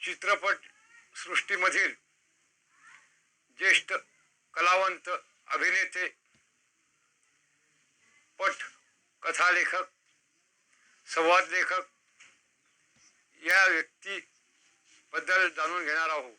चित्रपट सृष्टीमधील ज्येष्ठ कलावंत, अभिनेते, पट कथालेखक, संवाद लेखक या व्यक्तीबद्दल जाणून घेणार आहोत.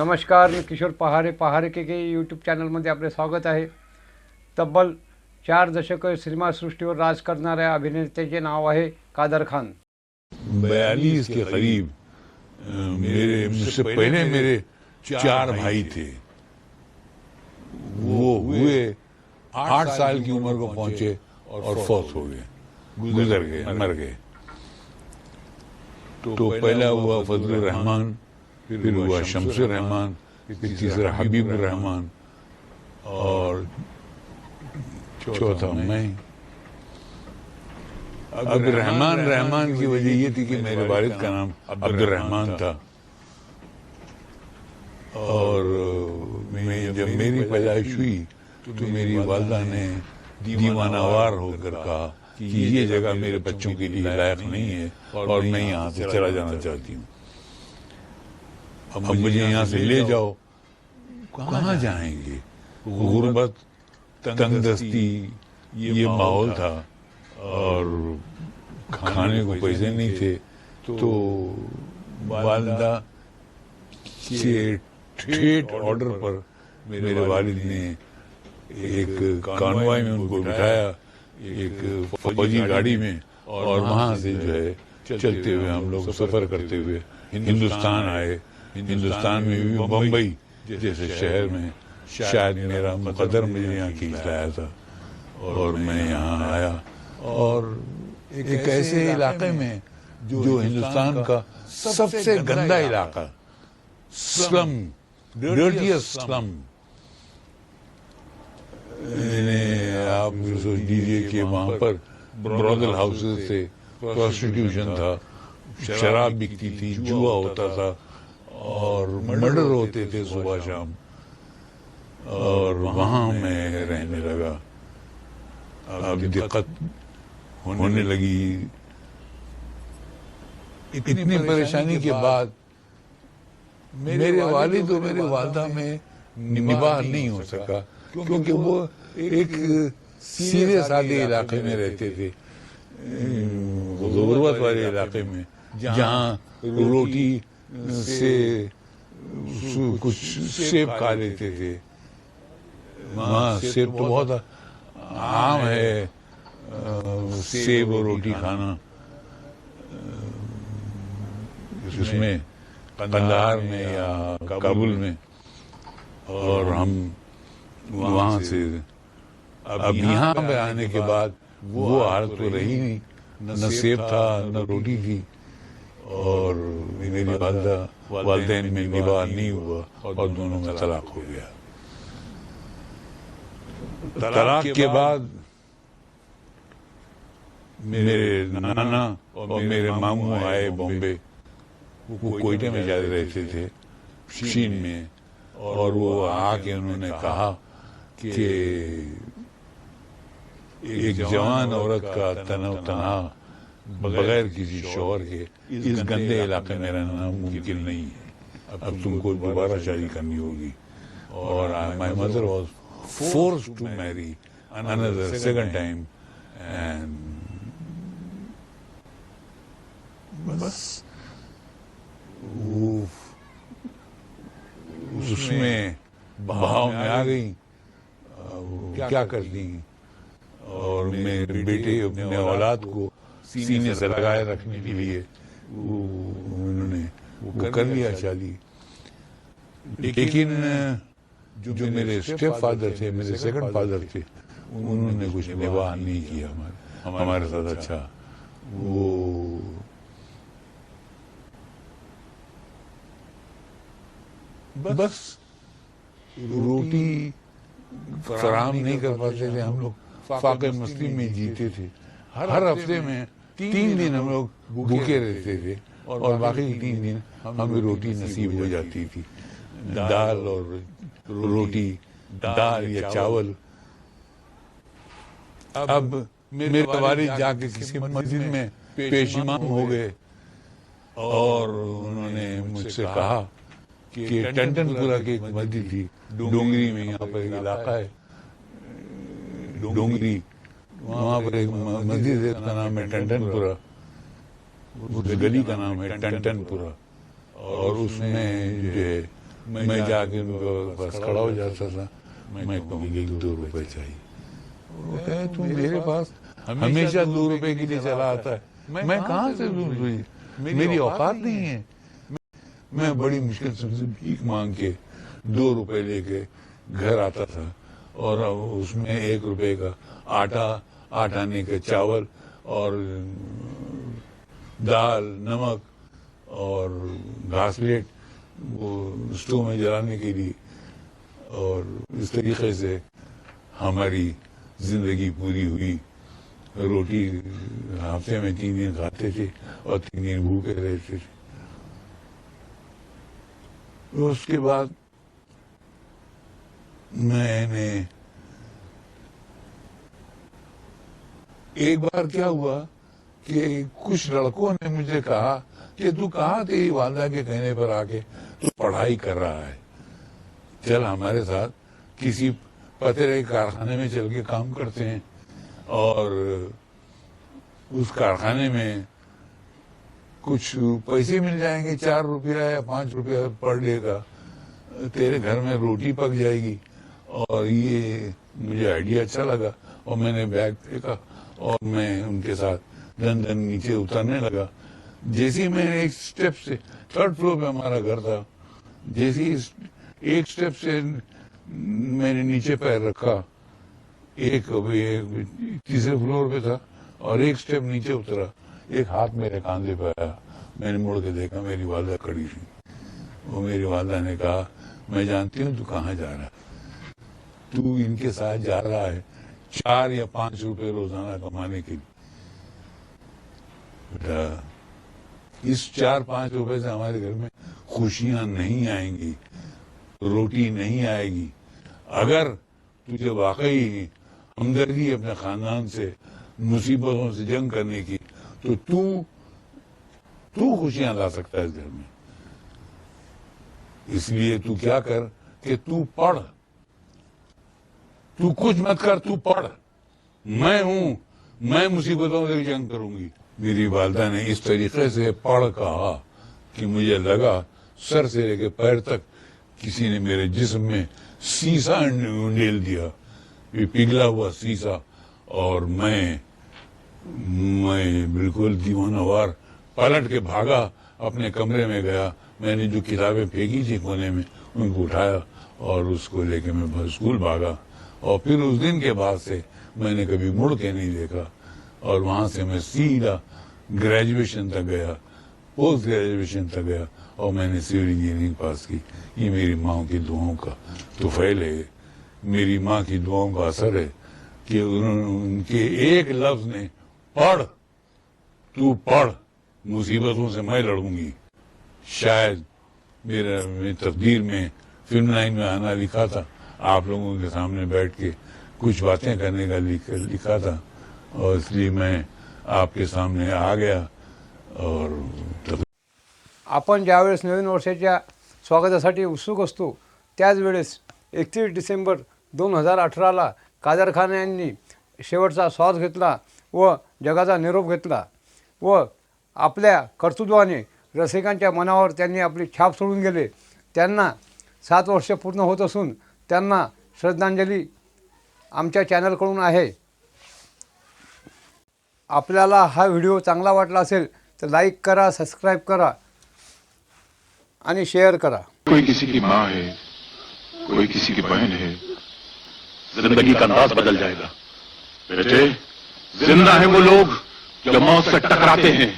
नमस्कार, मी किशोर पहारे के यूट्यूब चॅनलमध्ये आपले स्वागत आहे. तब्बल 4 दशकं सिनेमासृष्टीवर राज करणाऱ्या अभिनेत्याचे नाव आहे कादर खान. 42 के करीब मुझसे पहले मेरे 4 भाई थे. वो हुए 8 साल की उम्र को पहुंचे और फौत हो गए, गुजर गए, मर गए. तो पहला हुआ फजल रहमान, फिर हुआ शमसुर रहमान, फिर तीसरा हबीब रहमान और चौथा मैं. रहमान की वजह ये थी कि मेरे वालिद का नाम अब्दुर्रहमान था और जब मेरी पैदाइश हुई तो मेरी वालदा ने दीवानावार होकर कहा कि ये जगह मेरे बच्चों के लिए लायक नहीं है और मैं यहाँ से चला जाना चाहती हूँ. अब मुझे यहाँ से ले जाओ. कहाँ जाएंगे? गुर्बत, तंगदस्ती, ये माहौल था और खाने को पैसे नहीं थे. तो वालिदा के ठेठ ऑर्डर पर मेरे वालिद ने एक कानवाई में उनको बिठाया, एक फौजी गाड़ी में, और वहाँ से जो है चलते हुए हम लोग सफर करते हुए हिंदुस्तान आए. हिंदुस्तान में भी बम्बई जैसे शहर में शायद मेरा मुकद्दर मुझे यहाँ खींच लाया था और मैं यहाँ आया. और एक ऐसे इलाके में जो हिंदुस्तान का सबसे गंदा इलाका, स्लम, डर्टीएस्ट स्लम. आप सोच लीजिए कि वहाँ पर ब्रॉदल हाउसेस थे, प्रोस्टिट्यूशन था, शराब बिकती थी, जुआ होता था और मर्डर होते थे सुबह शाम. और वहाँ मैं रहने लगा. अब दिक्कत होने लगी. इतनी परेशानी के बाद मेरे वालिद और मेरे वालदा में निबाह नहीं हो सका, क्योंकि वो एक सीधे साधे इलाके में रहते थे, गुर्बत वाले इलाके में, जहाँ रोटी से कुछ सेब खा लेते थे. वहाँ सेब तो बहुत आम है, सेब और रोटी खाना. इसमें कंधार में या काबुल में. और हम वहाँ से अब यहाँ पे आने के बाद वो हालत तो रही नहीं, न सेब था न रोटी थी. और मेरी वालिदैन में निबाह नहीं हुआ और दोनों में तलाक हो गया. तलाक के बाद मेरे नाना और मेरे मामू आए बॉम्बे. वो कोयटे में जा रहते थे, चीन में. और वो आके उन्होंने कहा कि एक जवान औरत का तनहा बगैर किसी शौहर के इस गंदे इलाके में रहना मुमकिन नहीं है. अब तुमको दोबारा शादी करनी होगी. और my mother was forced to marry another second time. And बस उसमें बहाव में आ गई. क्या करती. और मेरे बेटे अपने औलाद को सीने से लगाए रखने के लिए उन्होंने वो कर लिया शादी. लेकिन जो मेरे स्टेप फादर थे, मेरे सेकंड फादर थे, उन्होंने कुछ निबाह नहीं किया हमारे साथ. अच्छा, वो बस रोटी फराहम नहीं कर पाते थे. हम लोग फाके मस्ती में जीते थे. हर हफ्ते में 3 दिन हम लोग भूखे रहते थे और बाकी 3 दिन हमें रोटी नसीब हो जाती थी. दाल और रोटी, दाल या चावल. अब मेरे वालिद जाके किसी मस्जिद में पेश इमाम हो गए اور انہوں نے مجھ سے کہا کہ ٹنٹن پورا کی ایک مسجد تھی ڈونگری میں، یہاں پر ایک علاقہ ہے ڈونگری، وہاں پر ایک مسجد ہے، اس کا نام ہے ٹنٹن پورا، اس گلی کا نام ہے ٹنٹن پورا، اور اس میں جو ہے میں جا کے ان کے پاس کھڑا ہو جاتا تھا، میں کہوں گی 2 روپے چاہیے، وہ کہے تو میرے پاس ہمیشہ 2 روپے کے لیے چلا آتا ہے، میں کہاں سے دوں تجھے، میری اوقات نہیں ہے۔ میں بڑی مشکل سے بھیک مانگ کے 2 روپے لے کے گھر آتا تھا، اور اس میں 1 روپے کا آٹا آنے کا چاول اور دال، نمک اور گھاسلیٹ وہ اسٹو میں جلانے کے لیے، اور اس طریقے سے ہماری زندگی پوری ہوئی۔ روٹی ہفتے میں 3 دن کھاتے تھے اور 3 دن بھوکے رہتے تھے۔ اس کے بعد میں نے ایک بار کیا ہوا کہ کچھ لڑکوں نے مجھے کہا کہ تو کہاں تیری والدہ کے کہنے پر آ کے تو پڑھائی کر رہا ہے، چل ہمارے ساتھ کسی پترے کارخانے میں چل کے کام کرتے ہیں، اور اس کارخانے میں کچھ پیسے مل جائیں گے، 4 روپیہ یا 5 روپیہ پر ڈے کا، تیرے گھر میں روٹی پک جائے گی۔ اور یہ مجھے آئیڈیا اچھا لگا، اور میں نے بیگ پھینکا اور میں ان کے ساتھ دن دن نیچے اترنے لگا۔ جیسے میں نے ایک سٹیپ سے 3rd فلور پہ ہمارا گھر تھا، جیسے ایک سٹیپ سے میں نے نیچے پیر رکھا، ایک 3رے فلور پہ تھا، اور ایک سٹیپ نیچے اترا، ایک ہاتھ میرے کاندھے پہ آیا، میں نے مڑ کے دیکھا میری والدہ کھڑی تھی۔ وہ میری والدہ نے کہا میں جانتی ہوں تو کہاں جا رہا ہے، تو ان کے ساتھ جا رہا ہے 4 یا 5 روپے روزانہ کمانے کے لیے، بیٹا اس 4-5 روپے سے ہمارے گھر میں خوشیاں نہیں آئیں گی، روٹی نہیں آئے گی۔ اگر تجھے واقعی ہمدردی اپنے خاندان سے، مصیبتوں سے جنگ کرنے کی، تو تو خوشیاں لا سکتا ہے اس گھر میں۔ اس لیے تو کیا کر کہ تو پڑھ، تو کچھ مت کر، تو پڑھ، میں ہوں، میں مصیبتوں سے جنگ کروں گی۔ میری والدہ نے اس طریقے سے پڑھ کہا کہ مجھے لگا سر سے لے کے پیر تک کسی نے میرے جسم میں سیسا انڈیل دیا، یہ پگھلا ہوا سیسا، اور میں بالکل دیوانہ وار پلٹ کے بھاگا، اپنے کمرے میں گیا، میں نے جو کتابیں پھینکی تھی کونے میں ان کو اٹھایا اور اس کو لے کے میں اسکول بھاگا، اور پھر اس دن کے بعد سے میں نے کبھی مڑ کے نہیں دیکھا، اور وہاں سے میں سیدھا گریجویشن تک گیا، پوسٹ گریجویشن تک گیا، اور میں نے سول انجینئرنگ پاس کی۔ یہ میری ماں کی دعاؤں کا طفیل ہے، میری ماں کی دعاؤں کا اثر ہے کہ ان کے ایک لفظ نے پڑھ، تو پڑھ، مصیبتوں سے میں لڑوں گی۔ شاید میری تقدیر میں فلم لائن میں آنا لکھا تھا، آپ لوگوں کے سامنے بیٹھ کے کچھ باتیں کرنے کا لکھا تھا، اور اس لیے میں آپ کے سامنے آ گیا۔ اور आपण ज्यावेळेस नवीन वर्षाच्या स्वागतासाठी उत्सुक असतो त्याच वेळेस 31 डिसेंबर 2018ला कादर खान यांनी शेवटचा श्वास घेतला व जगाचा निरोप घेतला, व आपल्या कर्तृत्वाने रसिकांच्या मनावर त्यांनी आपली छाप सोडून गेले। त्यांना 7 वर्ष पूर्ण होत असून त्यांना श्रद्धांजली आमच्या चॅनलकडून आहे। आपल्याला हा व्हिडिओ चांगला वाटला असेल तर लाईक करा, सबस्क्राईब करा आणि शेयर करा। कोई किसी की माँ है, कोई किसी की बहन है, जिंदगी का अंदाज बदल जाएगा। बेटे, जिंदा है वो लोग जो मौत से टकराते हैं,